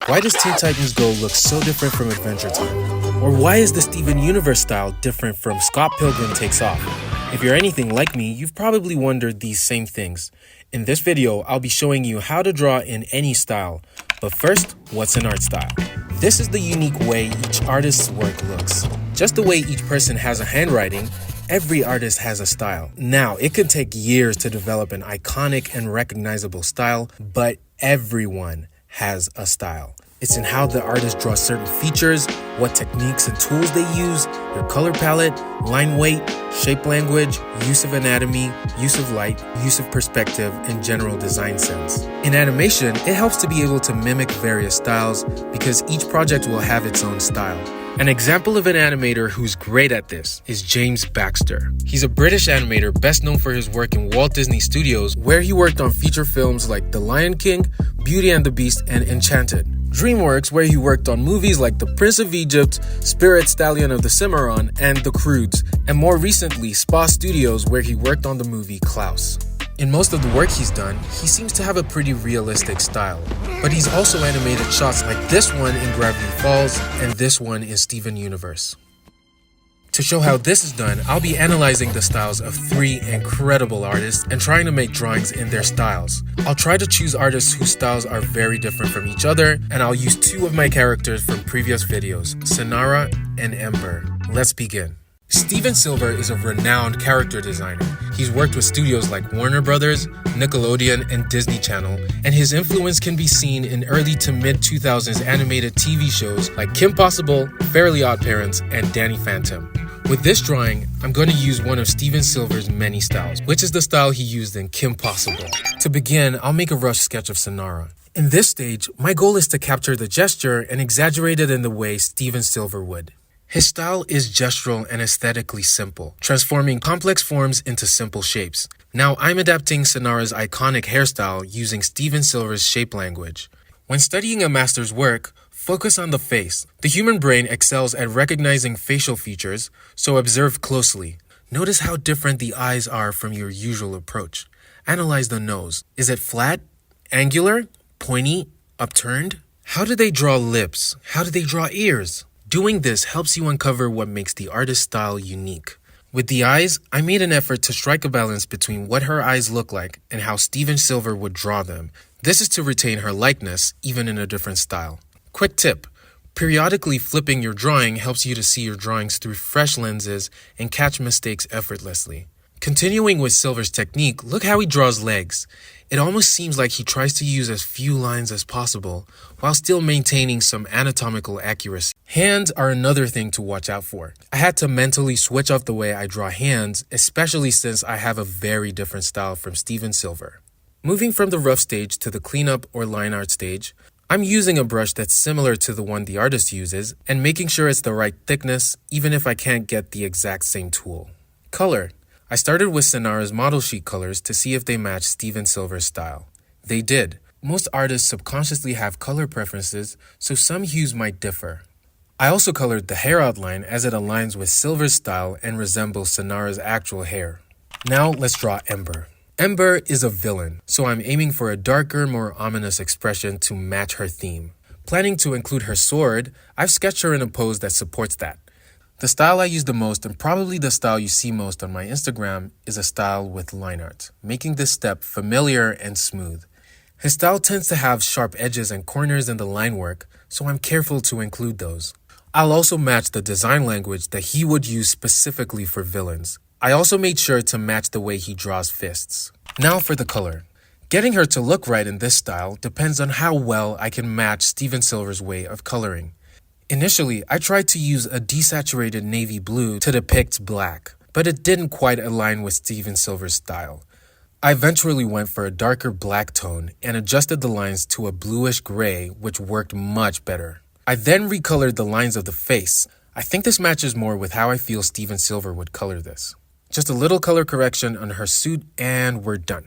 Why does Teen Titans Go look so different from Adventure Time? Or why is the Steven Universe style different from Scott Pilgrim Takes Off? If you're anything like me, you've probably wondered these same things. In this video, I'll be showing you how to draw in any style. But first, what's an art style? This is the unique way each artist's work looks. Just the way each person has a handwriting, every artist has a style. Now, it can take years to develop an iconic and recognizable style, but everyone has a style. It's in how the artist draws certain features, what techniques and tools they use, their color palette, line weight, shape language, use of anatomy, use of light, use of perspective, and general design sense. In animation, it helps to be able to mimic various styles because each project will have its own style. An example of an animator who's great at this is James Baxter. He's a British animator best known for his work in Walt Disney Studios, where he worked on feature films like The Lion King, Beauty and the Beast, and Enchanted. DreamWorks, where he worked on movies like The Prince of Egypt, Spirit Stallion of the Cimarron, and The Croods, and more recently Spa Studios, where he worked on the movie Klaus. In most of the work he's done, he seems to have a pretty realistic style, but he's also animated shots like this one in Gravity Falls and this one in Steven Universe. To show how this is done, I'll be analyzing the styles of 3 incredible artists and trying to make drawings in their styles. I'll try to choose artists whose styles are very different from each other, and I'll use 2 of my characters from previous videos, Sonara and Ember. Let's begin. Steven Silver is a renowned character designer. He's worked with studios like Warner Brothers, Nickelodeon, and Disney Channel, and his influence can be seen in early to mid-2000s animated TV shows like Kim Possible, Fairly Odd Parents, and Danny Phantom. With this drawing, I'm going to use one of Steven Silver's many styles, which is the style he used in Kim Possible. To begin, I'll make a rough sketch of Sonara. In this stage, my goal is to capture the gesture and exaggerate it in the way Steven Silver would. His style is gestural and aesthetically simple, transforming complex forms into simple shapes. Now I'm adapting Sonara's iconic hairstyle using Steven Silver's shape language. When studying a master's work, focus on the face. The human brain excels at recognizing facial features, so observe closely. Notice how different the eyes are from your usual approach. Analyze the nose. Is it flat, angular, pointy, upturned? How do they draw lips? How do they draw ears? Doing this helps you uncover what makes the artist's style unique. With the eyes, I made an effort to strike a balance between what her eyes look like and how Steven Silver would draw them. This is to retain her likeness, even in a different style. Quick tip: periodically flipping your drawing helps you to see your drawings through fresh lenses and catch mistakes effortlessly. Continuing with Silver's technique, look how he draws legs. It almost seems like he tries to use as few lines as possible, while still maintaining some anatomical accuracy. Hands are another thing to watch out for. I had to mentally switch up the way I draw hands, especially since I have a very different style from Steven Silver. Moving from the rough stage to the cleanup or line art stage, I'm using a brush that's similar to the one the artist uses, and making sure it's the right thickness, even if I can't get the exact same tool. Color. I started with Sonara's model sheet colors to see if they matched Steven Silver's style. They did. Most artists subconsciously have color preferences, so some hues might differ. I also colored the hair outline as it aligns with Silver's style and resembles Sonara's actual hair. Now let's draw Ember. Ember is a villain, so I'm aiming for a darker, more ominous expression to match her theme. Planning to include her sword, I've sketched her in a pose that supports that. The style I use the most, and probably the style you see most on my Instagram, is a style with line art, making this step familiar and smooth. His style tends to have sharp edges and corners in the line work, so I'm careful to include those. I'll also match the design language that he would use specifically for villains. I also made sure to match the way he draws fists. Now for the color. Getting her to look right in this style depends on how well I can match Steven Silver's way of coloring. Initially, I tried to use a desaturated navy blue to depict black, but it didn't quite align with Steven Silver's style. I eventually went for a darker black tone and adjusted the lines to a bluish gray, which worked much better. I then recolored the lines of the face. I think this matches more with how I feel Steven Silver would color this. Just a little color correction on her suit and we're done.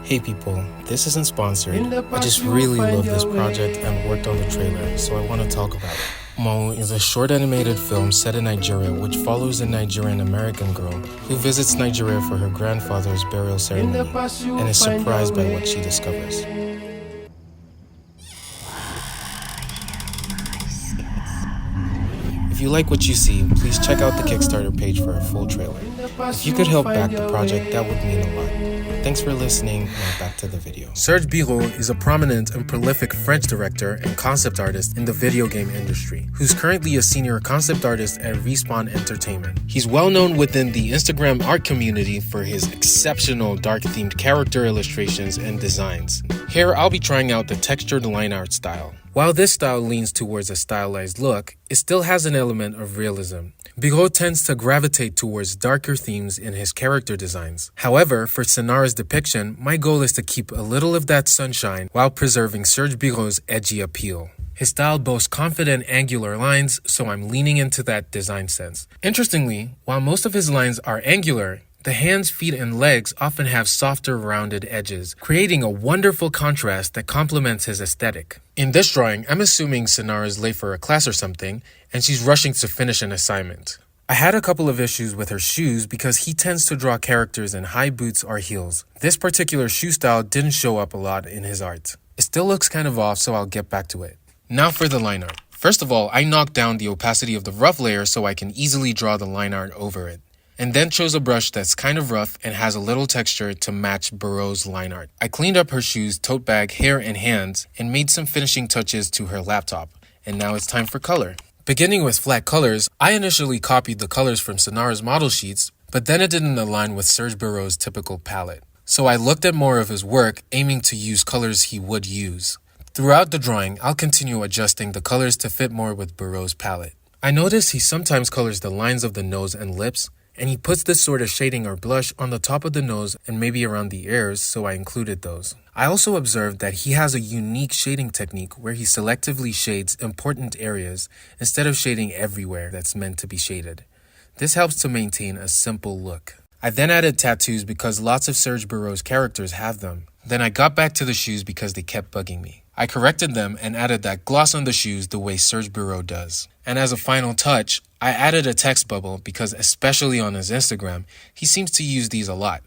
Hey people, this isn't sponsored. I just really love this project and worked on the trailer, so I want to talk about it. Mo is a short animated film set in Nigeria which follows a Nigerian American girl who visits Nigeria for her grandfather's burial ceremony and is surprised by what she discovers. you like what you see, please check out the Kickstarter page for a full trailer. If you could help back the project, that would mean a lot. Thanks for listening. Now back to the video. Serge Birault is a prominent and prolific French director and concept artist in the video game industry, who's currently a senior concept artist at Respawn Entertainment. He's well known within the Instagram art community for his exceptional dark-themed character illustrations and designs. Here, I'll be trying out the textured line art style. While this style leans towards a stylized look, it still has an element of realism. Birault tends to gravitate towards darker themes in his character designs. However, for Senara's depiction, my goal is to keep a little of that sunshine while preserving Serge Birault's edgy appeal. His style boasts confident angular lines, so I'm leaning into that design sense. Interestingly, while most of his lines are angular, the hands, feet, and legs often have softer, rounded edges, creating a wonderful contrast that complements his aesthetic. In this drawing, I'm assuming Senara is late for a class or something, and she's rushing to finish an assignment. I had a couple of issues with her shoes because he tends to draw characters in high boots or heels. This particular shoe style didn't show up a lot in his art. It still looks kind of off, so I'll get back to it. Now for the line art. First of all, I knocked down the opacity of the rough layer so I can easily draw the line art over it, and then chose a brush that's kind of rough and has a little texture to match Birault's line art. I cleaned up her shoes, tote bag, hair, and hands, and made some finishing touches to her laptop. And now it's time for color. Beginning with flat colors, I initially copied the colors from Senara's model sheets, but then it didn't align with Serge Birault's typical palette. So I looked at more of his work, aiming to use colors he would use. Throughout the drawing, I'll continue adjusting the colors to fit more with Birault's palette. I notice he sometimes colors the lines of the nose and lips, and he puts this sort of shading or blush on the top of the nose and maybe around the ears, so I included those. I also observed that he has a unique shading technique where he selectively shades important areas instead of shading everywhere that's meant to be shaded. This helps to maintain a simple look. I then added tattoos because lots of Serge Birault's characters have them. Then I got back to the shoes because they kept bugging me. I corrected them and added that gloss on the shoes the way Serge Birault does. And as a final touch, I added a text bubble because especially on his Instagram, he seems to use these a lot.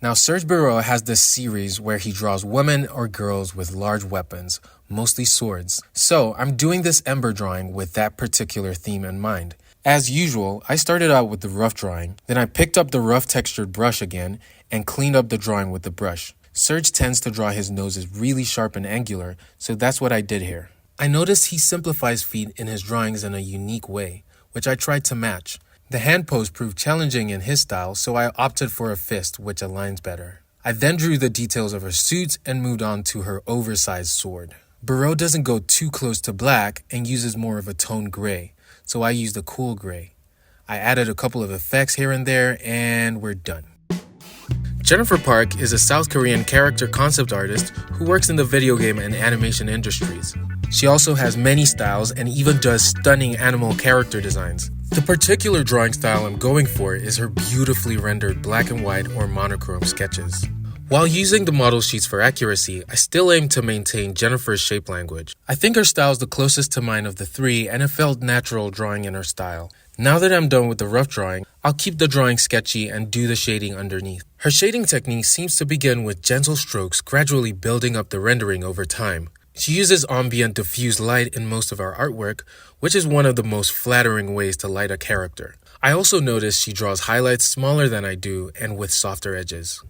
Now Serge Birault has this series where he draws women or girls with large weapons, mostly swords. So I'm doing this ember drawing with that particular theme in mind. As usual, I started out with the rough drawing, then I picked up the rough textured brush again and cleaned up the drawing with the brush. Serge tends to draw his noses really sharp and angular, so that's what I did here. I noticed he simplifies feet in his drawings in a unique way, which I tried to match. The hand pose proved challenging in his style, so I opted for a fist, which aligns better. I then drew the details of her suits and moved on to her oversized sword. Birault doesn't go too close to black and uses more of a toned gray, so I used a cool gray. I added a couple of effects here and there, and we're done. Jennifer Park is a South Korean character concept artist who works in the video game and animation industries. She also has many styles and even does stunning animal character designs. The particular drawing style I'm going for is her beautifully rendered black and white or monochrome sketches. While using the model sheets for accuracy, I still aim to maintain Jennifer's shape language. I think her style is the closest to mine of the three, and it felt natural drawing in her style. Now that I'm done with the rough drawing, I'll keep the drawing sketchy and do the shading underneath. Her shading technique seems to begin with gentle strokes, gradually building up the rendering over time. She uses ambient diffused light in most of our artwork, which is one of the most flattering ways to light a character. I also notice she draws highlights smaller than I do and with softer edges.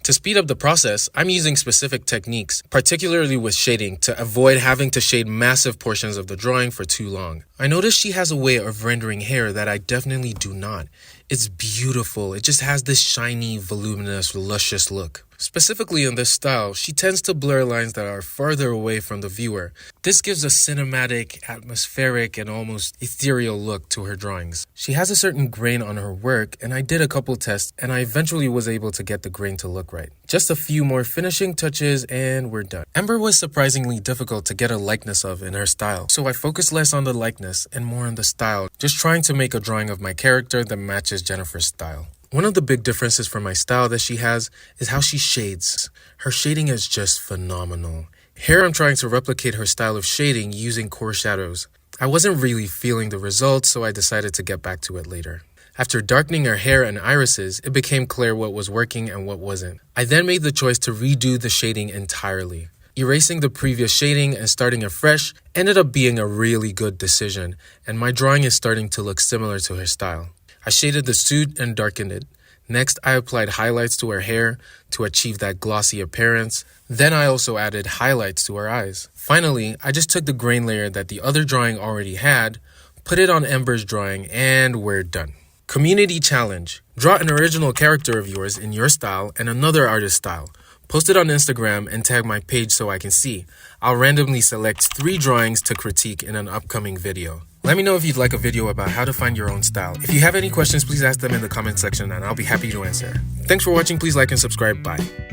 To speed up the process, I'm using specific techniques, particularly with shading, to avoid having to shade massive portions of the drawing for too long. I noticed she has a way of rendering hair that I definitely do not. It's beautiful. It just has this shiny, voluminous, luscious look. Specifically in this style, she tends to blur lines that are farther away from the viewer. This gives a cinematic, atmospheric, and almost ethereal look to her drawings. She has a certain grain on her work, and I did a couple tests, and I eventually was able to get the grain to look right. Just a few more finishing touches, and we're done. Ember was surprisingly difficult to get a likeness of in her style, so I focused less on the likeness and more on the style, just trying to make a drawing of my character that matches Jennifer's style. One of the big differences from my style that she has is how she shades. Her shading is just phenomenal. Here I'm trying to replicate her style of shading using core shadows. I wasn't really feeling the results, so I decided to get back to it later. After darkening her hair and irises, it became clear what was working and what wasn't. I then made the choice to redo the shading entirely. Erasing the previous shading and starting afresh ended up being a really good decision, and my drawing is starting to look similar to her style. I shaded the suit and darkened it. Next, I applied highlights to her hair to achieve that glossy appearance. Then I also added highlights to her eyes. Finally, I just took the grain layer that the other drawing already had, put it on Ember's drawing, and we're done. Community challenge. Draw an original character of yours in your style and another artist's style. Post it on Instagram and tag my page so I can see. I'll randomly select 3 drawings to critique in an upcoming video. Let me know if you'd like a video about how to find your own style. If you have any questions, please ask them in the comment section and I'll be happy to answer. Thanks for watching. Please like and subscribe. Bye.